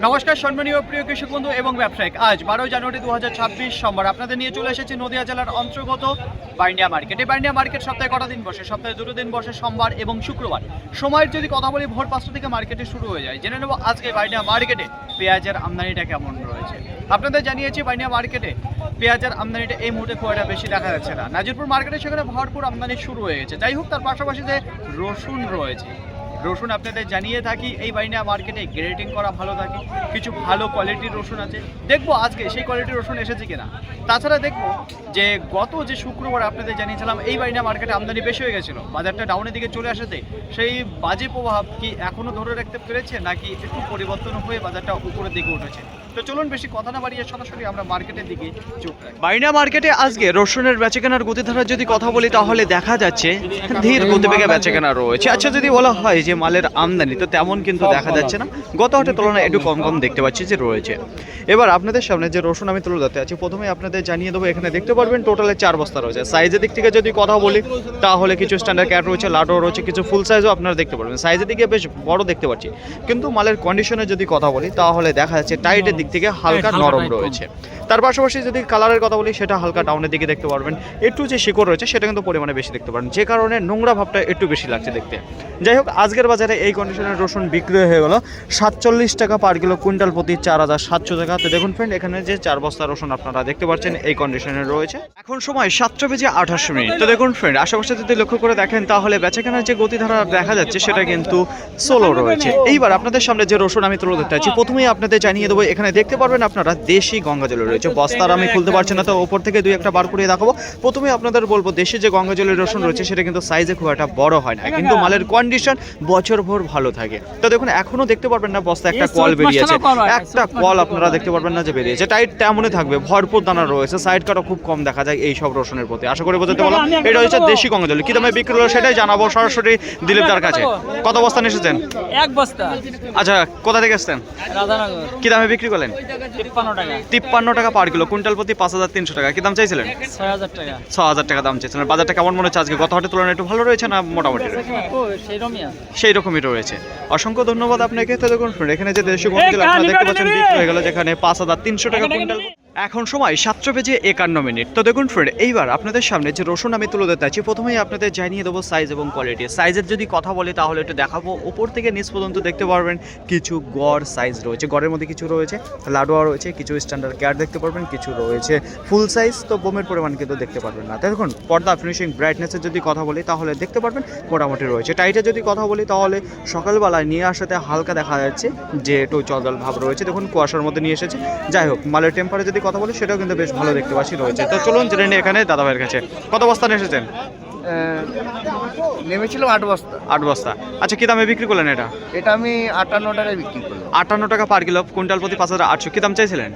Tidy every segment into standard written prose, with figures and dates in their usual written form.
নমস্কার সম্মানীয় প্রিয় কৃষক বন্ধু এবং ব্যবসায়িক। আজ 12 জানুয়ারি 2026 সোমবার আপনাদের নিয়ে চলে এসেছি নদিয়া জেলার অন্তর্গত বাইন্ডিয়া মার্কেট। এই বাইন্ডিয়া মার্কেট সপ্তাহে কটা দিন বসে? সপ্তাহে 2 দিন বসে, সোমবার এবং শুক্রবার। সময়ের যদি কথা বলি, ভোর 5টা থেকে মার্কেটে শুরু হয়ে যায়। জেনে নেব আজকে বাইন্ডিয়া মার্কেটে পেঁয়াজের আমদানিটা কেমন রয়েছে। আপনাদের জানিয়েছি বাইন্ডিয়া মার্কেটে পেঁয়াজের আমদানিটা এই মুহূর্তে খুব একটা বেশি দেখা যাচ্ছে না। নাজিরপুর মার্কেটে সেখানে ভরপুর আমদানি শুরু হয়ে গেছে। যাই হোক, তার পাশাপাশি যে রসুন রয়েছে, রসুন আপনাদের জানিয়ে থাকি এই বাইন্ডিয়া মার্কেটে গ্রেডিং করা ভালো থাকে, কিছু ভালো কোয়ালিটির রসুন আছে। দেখবো আজকে সেই কোয়ালিটির রসুন এসেছে কিনা। তাছাড়া দেখবো যে গত যে শুক্রবার আপনাদের জানিয়েছিলাম এই বাইন্ডিয়া মার্কেটে আমদানি বেশি হয়ে গেছিলো, বাজারটা ডাউনের দিকে চলে আসাতে সেই বাজে প্রভাব কি এখনও ধরে রাখতে পেরেছে নাকি একটু পরিবর্তন হয়ে বাজারটা উপরের দিকে উঠেছে। তো চলুন বেশি কথা না বাড়িয়ে সরাসরি আমরা মার্কেটের দিকে চোখ রাখি। বাইন্ডিয়া মার্কেটে আজকে রসুনের বেচাকেনার গতিধারার যদি কথা বলি তাহলে দেখা যাচ্ছে ধীর গতিবেগে বেচাকেনা রয়েছে। আচ্ছা, যদি বলা হয় যে মালের আমদানি, তো তেমন কিন্তু দেখা যাচ্ছে না। গত হাটের তুলনায় একটু কম কম দেখতে পাচ্ছি যে রয়েছে। এবার আপনাদের সামনে যে রসুন আমি তুলে ধরতে আছি, প্রথমে আপনাদের জানিয়ে দেবো এখানে দেখতে পারবেন টোটালে 4 বস্তা রয়েছে। সাইজের দিক থেকে যদি কথা বলি তাহলে কিছু স্ট্যান্ডার্ড ক্যাট রয়েছে, লাডো রয়েছে, কিছু ফুল সাইজও আপনারা দেখতে পারবেন। সাইজের দিকে বেশ বড় দেখতে পাচ্ছি, কিন্তু মালের কন্ডিশনে যদি কথা বলি তাহলে দেখা যাচ্ছে টাইটের দিক থেকে হালকা নরম রয়েছে। তার পাশাপাশি যদি কালারের কথা বলি সেটা হালকা ডাউনের দিকে দেখতে পারবেন। একটু যে শিকড় রয়েছে সেটা কিন্তু পরিমাণে বেশি দেখতে পারেন, যে কারণে নোংরা ভাবটা একটু বেশি লাগছে দেখতে। যাই হোক, আজকের বাজারে এই কন্ডিশনের রসুন বিক্রি হয়ে গেল 47 টাকা পার কিলো, কুইন্টাল প্রতি 4700 টাকা। তো দেখুন ফ্রেন্ড, এখানে যে 4 বস্তা রসুন আপনারা দেখতে পাচ্ছেন এই কন্ডিশনে রয়েছে। এখন সময় 7:28। তো দেখুন ফ্রেন্ড, আশেপাশে যদি লক্ষ্য করে দেখেন তাহলে বেচাকেনার যে গতিধারা দেখা যাচ্ছে সেটা কিন্তু স্লো রয়েছে। এইবার আপনাদের সামনে যে রসুন আমি তুলে ধরতে চাচ্ছি, প্রথমেই আপনাদের জানিয়ে দেবো এখানে দেখতে পারবেন আপনারা দেশি গঙ্গা জল রয়েছে। বস্তার আমি খুলতে পারছি না, তো ওপর থেকে 2-1টা বার করে দেখাবো। প্রথমে আপনাদের বলবো দেশি যে গঙ্গা জলের রসুন রয়েছে সেটা কিন্তু সাইজে খুব একটা বড় হয় না, কিন্তু মালের কন্ডিশন বছরভর ভালো থাকে। তো দেখুন, এখনো দেখতে পারবেন না বস্তা একটা কল বেরিয়েছে, একটা কল আপনারা দেখতে পারবেন না যে বেরিয়েছে। টাইট তেমনই থাকবে, ভরপুর দানা রয়েছে, সাইড কাটা খুব কম দেখা যায় এই সব রসুনের প্রতি। আশা করি বোঝাতে পারলাম। এটা হচ্ছে দেশি গঙ্গা জল। কি দামে বিক্রি হলো সেটাই জানাবো সরাসরি দিলীপদার কাছে। কত বস্তা নিয়ে এসেছেন? 1 বস্তা। আচ্ছা, কোথা থেকে এসেছেন? রাধানগর। কি দামে বিক্রি করলেন? 53 টাকা। 53 টাকা পার কিলো, কুইন্টাল প্রতি 5300 টাকা। কি দাম চাইছিলেন? 6000 টাকা। 6000 টাকা দাম চাইছিলেন। বাজারটা কেমন মনে হচ্ছে আজকে? গত হাটের তুলনায় একটু ভালো রয়েছে না মোটামুটি রয়েছে? সেই রকমই রয়েছে। অসংখ্য ধন্যবাদ আপনাকে। তো দেখুন এখানে যে দেশি গঙ্গা জল আপনারা দেখতে পাচ্ছেন বিক্রি হয়ে গেল, যেখানে 5300 টাকা কুইন্টাল। এখন সময় 7:51। তো দেখুন ফ্রেন্ড, এইবার আপনাদের সামনে যে রসুন আমি তুলে ধরতে আছি, প্রথমেই আপনাদের জানিয়ে দেবো সাইজ এবং কোয়ালিটি। সাইজের যদি কথা বলি তাহলে একটু দেখাবো। ওপর থেকে নিচ পর্যন্ত দেখতে পারবেন কিছু গড় সাইজ রয়েছে, গড়ের মধ্যে কিছু রয়েছে লাডোয়া রয়েছে, কিছু স্ট্যান্ডার্ড ক্যাট দেখতে পারবেন, কিছু রয়েছে ফুল সাইজ। তো বোমের পরিমাণ কিন্তু দেখতে পারবেন না। তাই দেখুন, পর্দা ফিনিশিং ব্রাইটনেসের যদি কথা বলি তাহলে দেখতে পারবেন মোটামুটি রয়েছে। টাইটের যদি কথা বলি তাহলে সকালবেলায় নিয়ে আসাতে হালকা দেখা যাচ্ছে যে একটু জল ভাব রয়েছে। দেখুন কুয়াশার মধ্যে নিয়ে এসেছে। যাই হোক, মালের টেম্পারেচার যদি কথা বলি সেটাও কিন্তু বেশ ভালো দেখতে পাচ্ছি রয়েছে। তো চলুন জেনে নিই এখানে দাদা ভাইয়ের কাছে। কত বস্তা নিয়ে এসেছেন? নেমেছিলাম 8 বস্তা। 8 বস্তা। আচ্ছা, কি দামে বিক্রি করলেন এটা? এটা আমি 58 টাকায় বিক্রি করলাম। 58 টাকা পার কিলো, কুইন্টাল প্রতি 5800। কি দাম চাইছিলেন?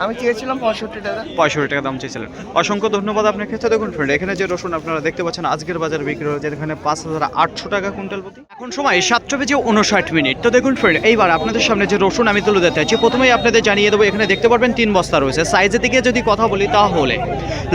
আমি চেয়েছিলাম 65 টাকা। 65 টাকা দাম চেয়েছিলেন। অসংখ্য ধন্যবাদ আপনাকে। তো দেখুন ফ্রেন্ড, এখানে যে রসুন আপনারা দেখতে পাচ্ছেন আজকের বাজার বিক্রি হচ্ছে এখানে 5800 টাকা কুইন্টাল প্রতি। এখন সময় 7:59। তো দেখুন ফ্রেন্ড, এইবার আপনাদের সামনে যে রসুন আমি তুলে ধরতে চাইছি, প্রথমেই আপনাদের জানিয়ে দেবো এখানে দেখতে পারবেন 3 বস্তা রয়েছে। সাইজের দিকে যদি কথা বলি তাহলে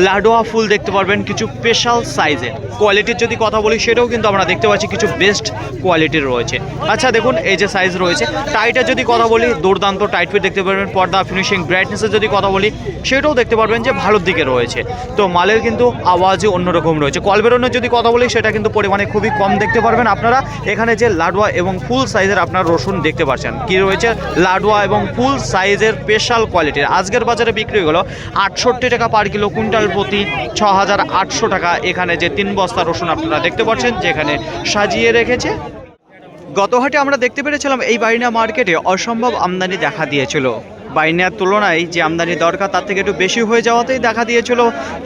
লাডোয়া ফুল দেখতে পারবেন, কিছু স্পেশাল সাইজের। কোয়ালিটির যদি কথা বলি সেটাও কিন্তু আমরা দেখতে পাচ্ছি কিছু বেস্ট কোয়ালিটির রয়েছে। আচ্ছা দেখুন, এই যে সাইজ রয়েছে। টাইটের যদি কথা বলি দুর্দান্ত টাইট ফিট দেখতে পারবেন। পর্দা ফিনিশিং ব্রাইটনেসের যদি কথা বলি সেটাও দেখতে পারবেন যে ভালোর দিকে রয়েছে। তো মালের কিন্তু আওয়াজই অন্যরকম রয়েছে। কল বেরোনোর যদি কথা বলি সেটা কিন্তু পরিমাণে খুবই কম দেখতে পারবেন আপনারা। এখানে যে লাডোয়া এবং ফুল সাইজের আপনার রসুন দেখতে পাচ্ছেন, কি রয়েছে লাডোয়া এবং ফুল সাইজের স্পেশাল কোয়ালিটির। আজকের বাজারে বিক্রি হয়ে গেল 68 টাকা পার কিলো, কুইন্টাল প্রতি 6800 টাকা। এখানে যে 3 বস্তা রসুন আপনারা দেখতে পাচ্ছেন যেখানে সাজিয়ে রেখেছে। গত হাটে আমরা দেখতে পেরেছিলাম এই বাইন্ডিয়া মার্কেটে অসম্ভব আমদানি দেখা দিয়েছিল। বাইন্ডিয়ার তুলনায় যে আমদানি দরকার তার থেকে একটু বেশি হয়ে যাওয়াতেই দেখা দিয়েছিল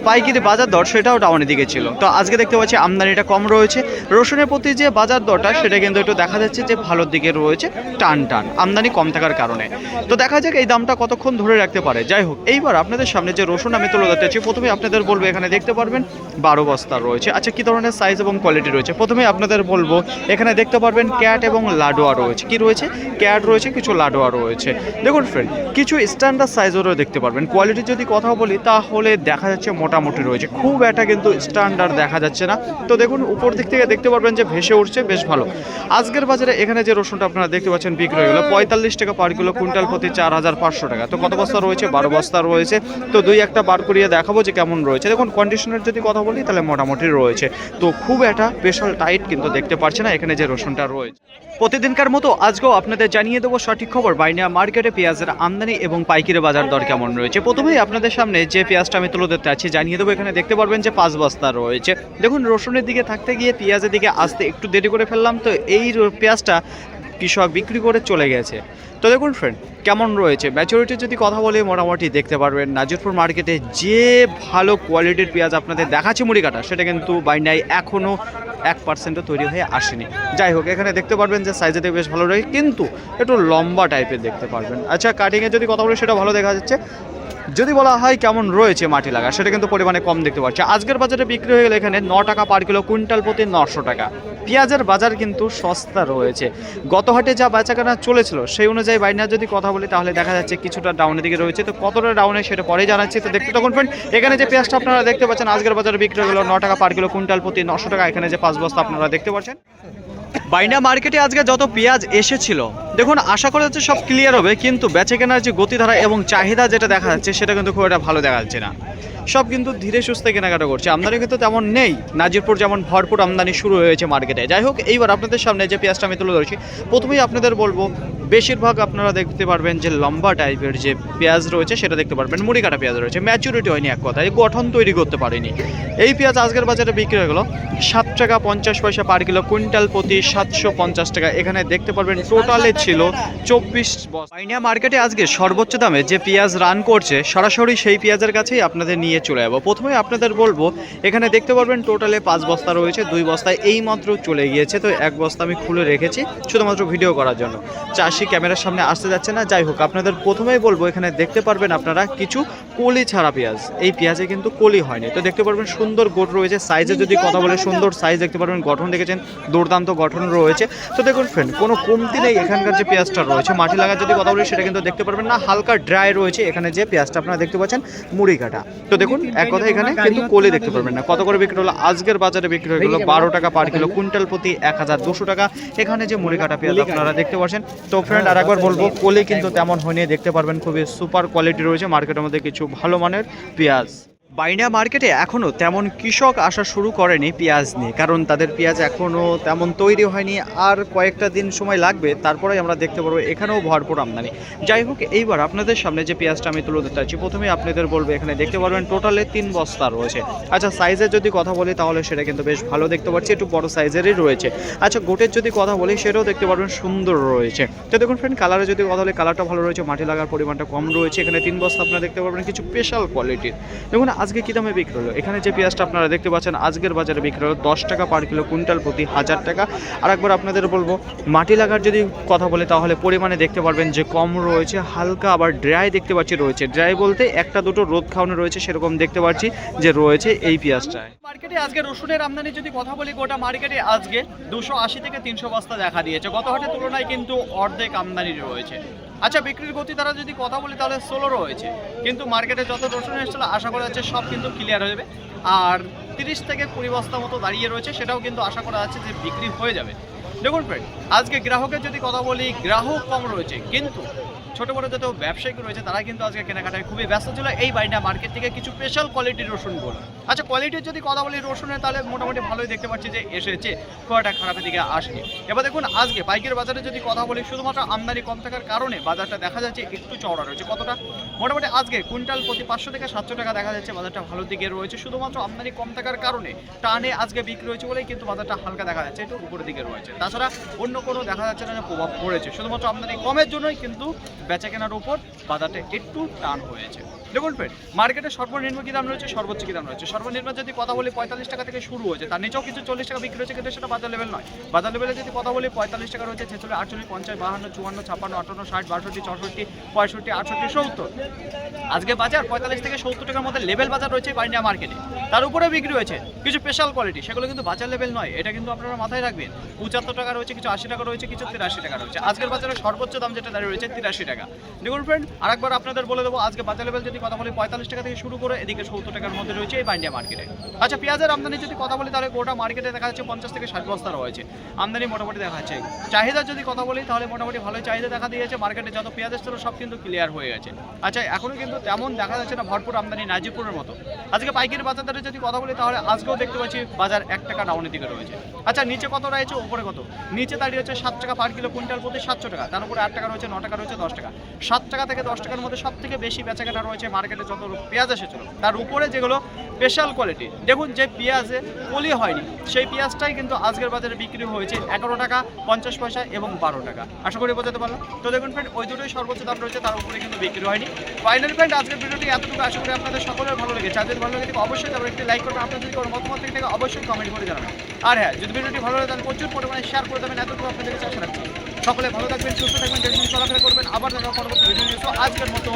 পাইকারি বাজার দর সেটাও ডাউনের দিকে ছিল। তো আজকে দেখতে পাচ্ছি আমদানিটা কম রয়েছে। রসুনের প্রতি যে বাজার দরটা সেটা কিন্তু একটু দেখা যাচ্ছে যে ভালোর দিকে রয়েছে, টান আমদানি কম থাকার কারণে। তো দেখা যাক এই দামটা কতক্ষণ ধরে রাখতে পারে। যাই হোক, এইবার আপনাদের সামনে যে রসুন আমি তুলে ধরতে চাই, প্রথমে আপনাদের বলবো এখানে দেখতে পারবেন 12 বস্তা রয়েছে। আচ্ছা, কী ধরনের সাইজ এবং কোয়ালিটি রয়েছে? প্রথমে আপনাদের বলবো এখানে দেখতে পারবেন ক্যাট এবং লাডোয়া রয়েছে। কি রয়েছে? ক্যাট রয়েছে, কিছু লাডোয়া রয়েছে। দেখুন ফ্রেন্ড, কিছু স্ট্যান্ডার্ড সাইজেরও দেখতে পারবেন। কোয়ালিটি যদি কথা বলি তাহলে দেখা যাচ্ছে মোটামুটি রয়েছে, খুব একটা কিন্তু স্ট্যান্ডার্ড দেখা যাচ্ছে না। তো দেখুন উপর দিক থেকে দেখতে পারবেন যে ভেসে উঠছে, বেশ ভালো। আজকের বাজারে এখানে যে রসুনটা আপনারা দেখতে পাচ্ছেন বিক্রি হয়ে গেল 45 টাকা পার কিলো, কুইন্টাল প্রতি 4500 টাকা। তো কত বস্তা রয়েছে? 12 বস্তা রয়েছে। তো দুই একটা বার করিয়ে দেখাবো যে কেমন রয়েছে। দেখুন কন্ডিশনের যদি কথা বলি তাহলে মোটামুটি রয়েছে, তো খুব একটা স্পেশাল টাইট কিন্তু দেখতে পাচ্ছি না এখানে যে রসুনটা রয়েছে। প্রতিদিনকার মতো আজকেও আপনাদের জানিয়ে দেবো সঠিক খবর বাইনিয়া মার্কেটে পেঁয়াজের আমদানি এবং পাইকারি বাজার দর কেমন রয়েছে। প্রথমেই আপনাদের সামনে যে পেঁয়াজটা আমি তুলে ধরতে আছি জানিয়ে দেবো, এখানে দেখতে পারবেন যে 5 বস্তা রয়েছে। দেখুন রসুনের দিকে থাকতে গিয়ে পেঁয়াজের দিকে আসতে একটু দেরি করে ফেললাম, তো এই পেঁয়াজটা কৃষক বিক্রি করে চলে গেছে। তো দেখুন ফ্রেন্ড কেমন রয়েছে। ম্যাচুরিটির যদি কথা বলি মোটামুটি দেখতে পারবেন নাজিরপুর মার্কেটে যে ভালো কোয়ালিটির পেঁয়াজ আপনাদের দেখাচ্ছে মুড়ি কাটা, সেটা কিন্তু বাইনায় এখনও 1% তৈরি হয়ে আসেনি। যাই হোক এখানে দেখতে পারবেন যে সাইজেতে বেশ ভালো রয়েছে, কিন্তু একটু লম্বা টাইপের দেখতে পারবেন। আচ্ছা কাটিংয়ে যদি কথা বলি সেটা ভালো দেখা যাচ্ছে। যদি বলা হয় কেমন রয়েছে মাটি লাগা, সেটা কিন্তু পরিমাণে কম দেখতে পাচ্ছি। আজকের বাজারে বিক্রি হয়ে গেলে এখানে 9 টাকা পার কিলো, কুইন্টাল প্রতি 900 টাকা। পেঁয়াজের বাজার কিন্তু সস্তা রয়েছে। গত হাটে যা বেচাকেনা চলেছিল সেই অনুযায়ী বাইনার যদি কথা বলি তাহলে দেখা যাচ্ছে কিছুটা ডাউনের দিকে রয়েছে। তো কতটা ডাউনে সেটা পরে জানাচ্ছি। তো দেখতে তখন ফ্রেন্ড এখানে যে পেঁয়াজটা আপনারা দেখতে পাচ্ছেন আজকের বাজারে বিক্রি হয়ে গেল 9 টাকা পার কিলো, কুইন্টাল প্রতি 900 টাকা। এখানে যে 5 বস্তা আপনারা দেখতে পাচ্ছেন। বাইনা মার্কেটে আজকে যত পেঁয়াজ এসেছিল দেখুন আশা করা যাচ্ছে সব ক্লিয়ার হবে, কিন্তু বেচাকেনার যে গতিধারা এবং চাহিদা যেটা দেখা যাচ্ছে সেটা কিন্তু খুব একটা ভালো দেখা যাচ্ছে না। সব কিন্তু ধীরে সুস্থে কেনাকাটা করছে। আমদানি কিন্তু তেমন নেই, নাজিরপুর যেমন ভরপুর আমদানি শুরু হয়েছে মার্কেটে। যাই হোক এইবার আপনাদের সামনে যে পেঁয়াজটা আমি তুলে ধরছি, প্রথমেই আপনাদের বলবো বেশিরভাগ আপনারা দেখতে পারবেন যে লম্বা টাইপের যে পেঁয়াজ রয়েছে সেটা দেখতে পারবেন। মুড়ি কাটা পেঁয়াজ রয়েছে, ম্যাচুরিটি হয়নি, এক কথায় গঠন তৈরি করতে পারেনি। এই পেঁয়াজ আজকের বাজারে বিক্রি হয়ে গেল 7 টাকা 50 পয়সা পার কিলো, কুইন্টাল প্রতি 750 টাকা। এখানে দেখতে পারবেন টোটালে ছিল 24 বস্তা। বাইনিয়া মার্কেটে আজকে সর্বোচ্চ দামে যে পেঁয়াজ রান করছে সরাসরি সেই পেঁয়াজের কাছেই আপনাদের নিয়ে চলে যাবো। প্রথমে আপনাদের বলবো এখানে দেখতে পারবেন টোটালে 5 বস্তা রয়েছে, 2 বস্তায় এই মাত্র চলে গিয়েছে। তো 1 বস্তা আমি খুলে রেখেছি শুধুমাত্র ভিডিও করার জন্য, চাষি ক্যামেরার সামনে আসতে যাচ্ছে না। যাই হোক আপনাদের প্রথমেই বলবো এখানে দেখতে পারবেন আপনারা কিছু কলি ছাড়া পেঁয়াজ, এই পেঁয়াজে কিন্তু কলি হয়নি। তো দেখতে পারবেন সুন্দর গোট রয়েছে। সাইজে যদি কথা বলে সুন্দর সাইজ দেখতে পারবেন, গঠন দেখেছেন দুর্দান্ত গঠন রয়েছে। তো দেখুন ফ্রেন্ড কোনো কমতি নেই এখানকার যে পেঁয়াজটা রয়েছে। মাটি লাগার যদি কথা বলি সেটা কিন্তু দেখতে পারবেন না, হালকা ড্রাই রয়েছে। এখানে যে পেঁয়াজটা আপনারা দেখতে পাচ্ছেন মুড়ি কাটা। তো দেখুন এক কথা এখানে কিন্তু কলি দেখতে পারবেন না। কত করে বিক্রি হলো? আজকের বাজারে বিক্রি হয়ে গেল 12 টাকা পার কিলো, কুইন্টাল প্রতি 1200 টাকা। এখানে যে মুড়ি কাটা পেঁয়াজ আপনারা দেখতে পাচ্ছেন। তো ফ্রেন্ড আর একবার বলবো কলি কিন্তু তেমন হয়নি, দেখতে পারবেন খুবই সুপার কোয়ালিটি রয়েছে মার্কেটের মধ্যে কিছু ভালো মানের পেঁয়াজ। বাইনা মার্কেটে এখনও তেমন কৃষক আসা শুরু করেনি পেঁয়াজ নিয়ে, কারণ তাদের পেঁয়াজ এখনও তেমন তৈরি হয়নি। আর কয়েকটা দিন সময় লাগবে, তারপরেই আমরা দেখতে পারবো এখানেও ভরপুর আমদানি। যাই হোক এইবার আপনাদের সামনে যে পেঁয়াজটা আমি তুলে ধরতে চাচ্ছি, প্রথমে আপনাদের বলবো এখানে দেখতে পারবেন টোটালে 3 বস্তা রয়েছে। আচ্ছা সাইজের যদি কথা বলি তাহলে সেটা কিন্তু বেশ ভালো দেখতে পাচ্ছি, একটু বড় সাইজেরই রয়েছে। আচ্ছা গোটের যদি কথা বলি সেটাও দেখতে পারবেন সুন্দর রয়েছে। তো দেখুন ফ্রেন্ড কালারে যদি কথা বলি কালারটা ভালো রয়েছে, মাটি লাগার পরিমাণটা কম রয়েছে। এখানে 3 বস্তা আপনারা দেখতে পারবেন কিছু স্পেশাল কোয়ালিটির। দেখুন আজকে কী দামে বিক্রি হলো? এখানে যে পেঁয়াজটা আপনারা দেখতে পাচ্ছেন আজকের বাজারে বিক্রি হলো 10 টাকা পার কিলো, কুইন্টাল প্রতি 1000 টাকা। আর একবার আপনাদের বলবো মাটি লাগার যদি কথা বলি তাহলে পরিমাণে দেখতে পারবেন যে কম রয়েছে, হালকা আবার ড্রাই দেখতে পাচ্ছি রয়েছে। ড্রাই বলতে একটা দুটো রোদ খাওয়ানো রয়েছে সেরকম দেখতে পাচ্ছি যে রয়েছে এই পেঁয়াজটায়। মার্কেটে আজকে রসুনের আমদানি যদি কথা বলি গোটা মার্কেটে আজকে 280 থেকে 300 বস্তা দেখা দিয়েছে। গত হাটের তুলনায় কিন্তু অর্ধেক আমদানি রয়েছে। আচ্ছা বিক্রির গতি দ্বারা যদি কথা বলি তাহলে 16 রয়েছে, কিন্তু মার্কেটে যত রসুন এসেছিল আশা করা যাচ্ছে সব কিন্তু ক্লিয়ার হয়ে যাবে। আর 30 থেকে 20 বস্তা মতো দাঁড়িয়ে রয়েছে, সেটাও কিন্তু আশা করা যাচ্ছে যে বিক্রি হয়ে যাবে। দেখুন ফ্রেন্ড আজকে গ্রাহকের যদি কথা বলি গ্রাহক কম রয়েছে, কিন্তু ছোট বড় যত ব্যবসায়িক রয়েছে তারা কিন্তু আজকে কেনাকাটায় খুবই ব্যস্ত ছিল এই বাইনা মার্কেট থেকে কিছু স্পেশাল কোয়ালিটির রসুনগুলো। আচ্ছা কোয়ালিটির যদি কথা বলি রসুনের তাহলে মোটামুটি ভালোই দেখতে পাচ্ছি যে এসেছে, খুব একটা খারাপের দিকে আসেনি। এবার দেখুন আজকে পাইকারি বাজারে যদি কথা বলি শুধুমাত্র আমদানি কম থাকার কারণে বাজারটা দেখা যাচ্ছে একটু চওড়া রয়েছে। কতটা? মোটামুটি আজকে কুইন্টাল প্রতি 500 থেকে 700 টাকা দেখা যাচ্ছে, বাজারটা ভালো দিকে রয়েছে। শুধুমাত্র আমদানি কম থাকার কারণে টানে আজকে বিক্রি হয়েছে বলেই কিন্তু বাজারটা হালকা দেখা যাচ্ছে, একটু উপরের দিকে রয়েছে। তাছাড়া অন্য কোনো দেখা যাচ্ছে না যে প্রভাব পড়েছে, শুধুমাত্র আমদানি কমের জন্যই কিন্তু বেচা কেনার উপর বাজারটা একটু টান হয়েছে। দেখুন ফ্রেন্ড মার্কেটে সর্বনিম্ন কি দাম রয়েছে, সর্বোচ্চ কি দাম রয়েছে। সর্বনিম্ন যদি কথা বলি 45 টাকা থেকে শুরু হয়েছে, তার নিচেও কিছু 40 টাকা বিক্রি হয়েছে, কিন্তু সেটা বাজার লেভেল নয়। বাজার লেভেলে যদি কথা বলি 45 টাকা রয়েছে, 46, 48, 50, 52, 54, 56, 58, 60, 62, 64, 65, 68, 70। আজকে বাজার 45 থেকে 70 টাকার মধ্যে লেভেল বাজার রয়েছে বাইন্ডিয়া মার্কেটে। তার উপরে বিক্রি হয়েছে কিছু স্পেশাল কোয়ালিটি, সেগুলো কিন্তু বাজার লেভেল নয়, এটা কিন্তু আপনারা মাথায় রাখবেন। 75 টাকা রয়েছে, কিছু 80 টাকা রয়েছে, কিছু 83 টাকা রয়েছে। আজকের বাজারে সর্বোচ্চ দাম যেটা দাঁড়িয়ে রয়েছে 83 টাকা। দেখুন ফ্রেন্ড, আরেকবার আপনাদের বলে দেবো, আজকে বাজার লেভেল যদি কথা বলি 45 টাকা থেকে শুরু করে এদিকে 70 টাকার মধ্যে রয়েছে এই বান্ডিয়া মার্কেটে। আচ্ছা, পেঁয়াজের আমদানি যদি কথা বলি তাহলে গোটা মার্কেটে দেখা যাচ্ছে 50 থেকে 60 বস্তা রয়েছে আমদানি মোটামুটি দেখা যাচ্ছে। চাহিদা যদি কথা বলি তাহলে মোটামুটি ভালোই চাহিদা দেখা দিয়েছে মার্কেটে, যত পেঁয়াজের ছিল সব কিন্তু ক্লিয়ার হয়ে গেছে। আচ্ছা, এখনও কিন্তু তেমন দেখা যাচ্ছে না ভরপুর আমদানি নাজিরপুরের মতো। আজকে পাইকারি বাজার দরে যদি কথা বলি তাহলে আজকেও দেখতে পাচ্ছি বাজার 1 টাকা ডাউনের দিকে রয়েছে। আচ্ছা, নিচে কত রয়েছে, উপরে কত? নিচে দাঁড়িয়ে হচ্ছে 7 টাকা পার কিলো, কুইন্টাল প্রতি 700 টাকা, তার উপরে 8 টাকা রয়েছে, 9 টাকা রয়েছে, 10 টাকা। 7 টাকা থেকে 10 টাকার মধ্যে সব থেকে বেশি বেচাকেনা রয়েছে মার্কেটে যত পেঁয়াজ এসেছিল। তার উপরে যেগুলো স্পেশাল কোয়ালিটি, দেখুন যে পেঁয়াজে কলি হয়নি সেই পেঁয়াজটাই কিন্তু আজকের বাজারে বিক্রি হয়েছে 11 টাকা 50 পয়সা এবং 12 টাকা। আশা করি বোঝাতে পারলাম। তো দেখুন ফ্রেন্ড, ওই দুটোই সর্বোচ্চ দাম রয়েছে, তার উপরে কিন্তু বিক্রি হয়নি। ফাইনাল ফ্রেন্ড, আজকের ভিডিওটি এতটুকু। আশা করি আপনাদের সকলের ভালো লেগেছে। যদি ভালো লেগে থাকে অবশ্যই তারপর একটি লাইক করবেন, আপনার যদি কোনো মতামত থেকে থাকে অবশ্যই কমেন্ট করে জানাবেন। আর হ্যাঁ, যদি ভিডিওটি ভালো লাগে তাহলে প্রচুর পরিমাণে শেয়ার করে দেবেন, এতটুকু আপনাদের কাছে আশা রাখছি। সকলে ভালো থাকবেন, সুস্থ থাকবেন, দেখবেন চলাফেরা করবেন। আবার দেখা পরবর্তী ভিডিও নিয়ে। আজকের মতো